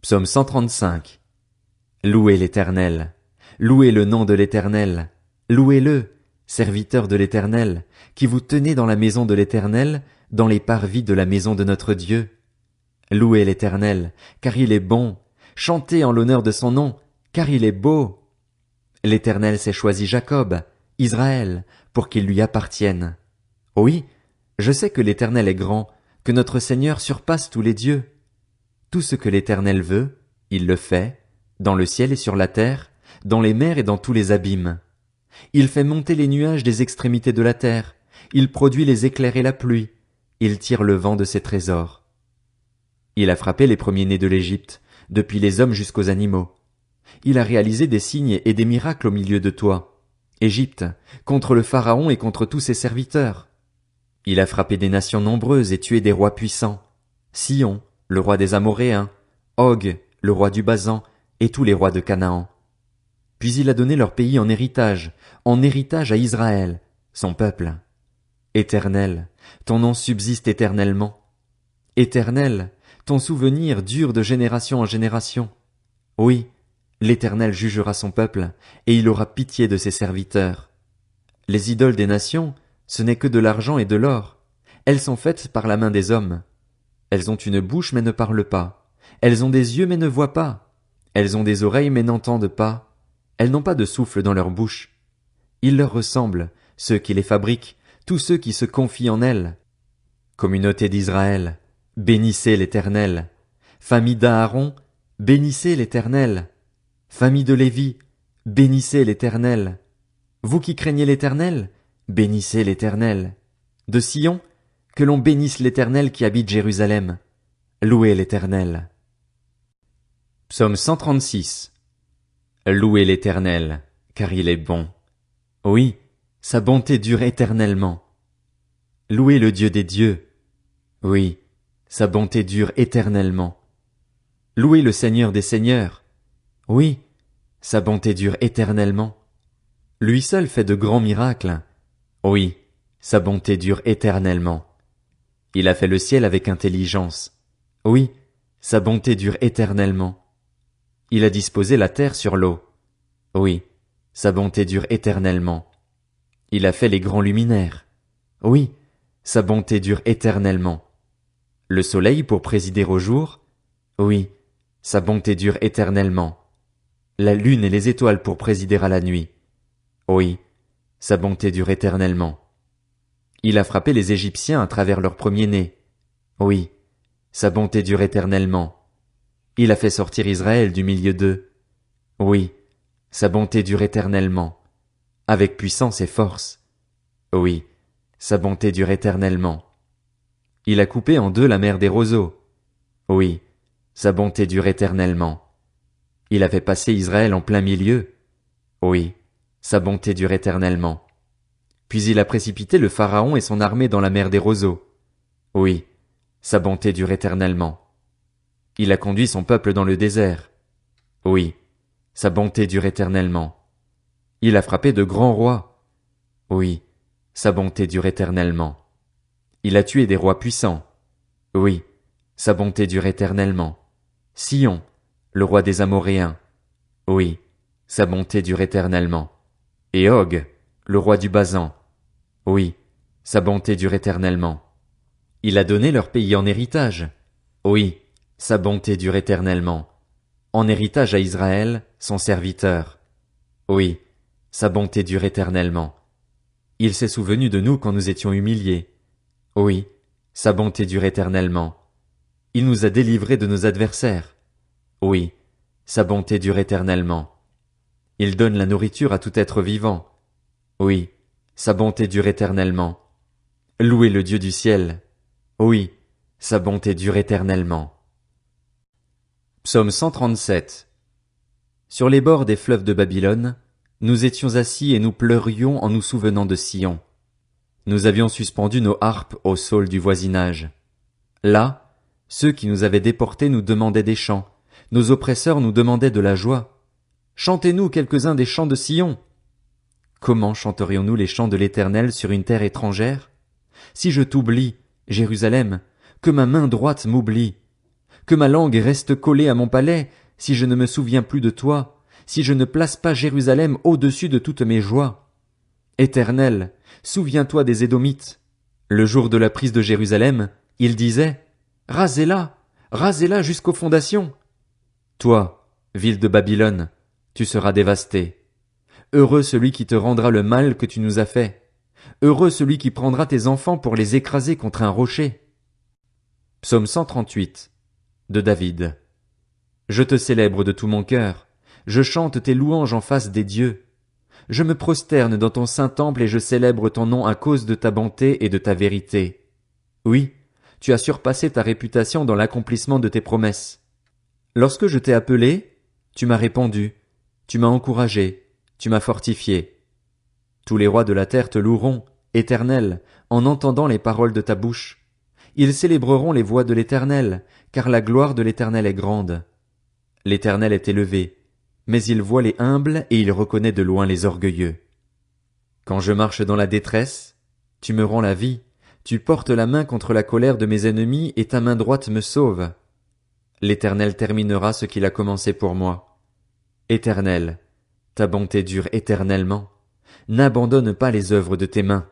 Psaume 135. Louez l'Éternel. Louez le nom de l'Éternel. Louez-le, serviteurs de l'Éternel, qui vous tenez dans la maison de l'Éternel, dans les parvis de la maison de notre Dieu. Louez l'Éternel, car il est bon. Chantez en l'honneur de son nom, car il est beau. L'Éternel s'est choisi Jacob, Israël, pour qu'il lui appartienne. Oui, je sais que l'Éternel est grand, que notre Seigneur surpasse tous les dieux. Tout ce que l'Éternel veut, il le fait, dans le ciel et sur la terre, dans les mers et dans tous les abîmes. Il fait monter les nuages des extrémités de la terre, il produit les éclairs et la pluie, il tire le vent de ses trésors. Il a frappé les premiers-nés de l'Égypte, depuis les hommes jusqu'aux animaux. Il a réalisé des signes et des miracles au milieu de toi, Égypte, contre le Pharaon et contre tous ses serviteurs. Il a frappé des nations nombreuses et tué des rois puissants, Sion, le roi des Amoréens, Og, le roi du Basan, et tous les rois de Canaan. Puis il a donné leur pays en héritage à Israël, son peuple. Éternel, ton nom subsiste éternellement. Éternel, ton souvenir dure de génération en génération. Oui, l'Éternel jugera son peuple, et il aura pitié de ses serviteurs. Les idoles des nations, ce n'est que de l'argent et de l'or. Elles sont faites par la main des hommes. Elles ont une bouche mais ne parlent pas. Elles ont des yeux mais ne voient pas. Elles ont des oreilles mais n'entendent pas. Elles n'ont pas de souffle dans leur bouche. Ils leur ressemblent, ceux qui les fabriquent, tous ceux qui se confient en elles. Communauté d'Israël, bénissez l'Éternel. Famille d'Aaron, bénissez l'Éternel. Famille de Lévi, bénissez l'Éternel. Vous qui craignez l'Éternel, bénissez l'Éternel. De Sion, que l'on bénisse l'Éternel qui habite Jérusalem. Louez l'Éternel. Psaume 136. Louez l'Éternel, car il est bon. Oui, sa bonté dure éternellement. Louez le Dieu des dieux. Oui, sa bonté dure éternellement. Louez le Seigneur des seigneurs. Oui, sa bonté dure éternellement. Lui seul fait de grands miracles. Oui, sa bonté dure éternellement. Il a fait le ciel avec intelligence. Oui, sa bonté dure éternellement. Il a disposé la terre sur l'eau. Oui, sa bonté dure éternellement. Il a fait les grands luminaires. Oui, sa bonté dure éternellement. Le soleil pour présider au jour. Oui, sa bonté dure éternellement. La lune et les étoiles pour présider à la nuit. Oui, sa bonté dure éternellement. Il a frappé les Égyptiens à travers leurs premiers-nés. Oui, sa bonté dure éternellement. Il a fait sortir Israël du milieu d'eux. Oui, sa bonté dure éternellement. Avec puissance et force. Oui, sa bonté dure éternellement. Il a coupé en deux la mer des roseaux. Oui, sa bonté dure éternellement. Il a fait passer Israël en plein milieu. Oui, sa bonté dure éternellement. Puis il a précipité le Pharaon et son armée dans la mer des roseaux. Oui, sa bonté dure éternellement. Il a conduit son peuple dans le désert. Oui, sa bonté dure éternellement. Il a frappé de grands rois. Oui, sa bonté dure éternellement. Il a tué des rois puissants. Oui, sa bonté dure éternellement. Sion, le roi des Amoréens. Oui, sa bonté dure éternellement. Et Og, le roi du Basan. Oui, sa bonté dure éternellement. Il a donné leur pays en héritage. Oui, sa bonté dure éternellement. En héritage à Israël, son serviteur. Oui, sa bonté dure éternellement. Il s'est souvenu de nous quand nous étions humiliés. Oui, sa bonté dure éternellement. Il nous a délivrés de nos adversaires. Oui, sa bonté dure éternellement. Il donne la nourriture à tout être vivant. Oui, sa bonté dure éternellement. Louez le Dieu du ciel. Oui, sa bonté dure éternellement. Psaume 137. Sur les bords des fleuves de Babylone, nous étions assis et nous pleurions en nous souvenant de Sion. Nous avions suspendu nos harpes au saule du voisinage. Là, ceux qui nous avaient déportés nous demandaient des chants, nos oppresseurs nous demandaient de la joie. Chantez-nous quelques-uns des chants de Sion. Comment chanterions-nous les chants de l'Éternel sur une terre étrangère? Si je t'oublie, Jérusalem, que ma main droite m'oublie, que ma langue reste collée à mon palais, si je ne me souviens plus de toi, si je ne place pas Jérusalem au-dessus de toutes mes joies. Éternel, souviens-toi des Édomites. Le jour de la prise de Jérusalem, ils disaient, rasez-la jusqu'aux fondations. Toi, ville de Babylone, tu seras dévastée. Heureux celui qui te rendra le mal que tu nous as fait. Heureux celui qui prendra tes enfants pour les écraser contre un rocher. Psaume 138 de David. Je te célèbre de tout mon cœur. Je chante tes louanges en face des dieux. Je me prosterne dans ton saint temple et je célèbre ton nom à cause de ta bonté et de ta vérité. Oui, tu as surpassé ta réputation dans l'accomplissement de tes promesses. Lorsque je t'ai appelé, tu m'as répondu, tu m'as encouragé, tu m'as fortifié. Tous les rois de la terre te loueront, Éternel, en entendant les paroles de ta bouche. Ils célébreront les voies de l'Éternel, car la gloire de l'Éternel est grande. L'Éternel est élevé, mais il voit les humbles et il reconnaît de loin les orgueilleux. Quand je marche dans la détresse, tu me rends la vie, tu portes la main contre la colère de mes ennemis et ta main droite me sauve. L'Éternel terminera ce qu'il a commencé pour moi. Éternel, ta bonté dure éternellement. N'abandonne pas les œuvres de tes mains.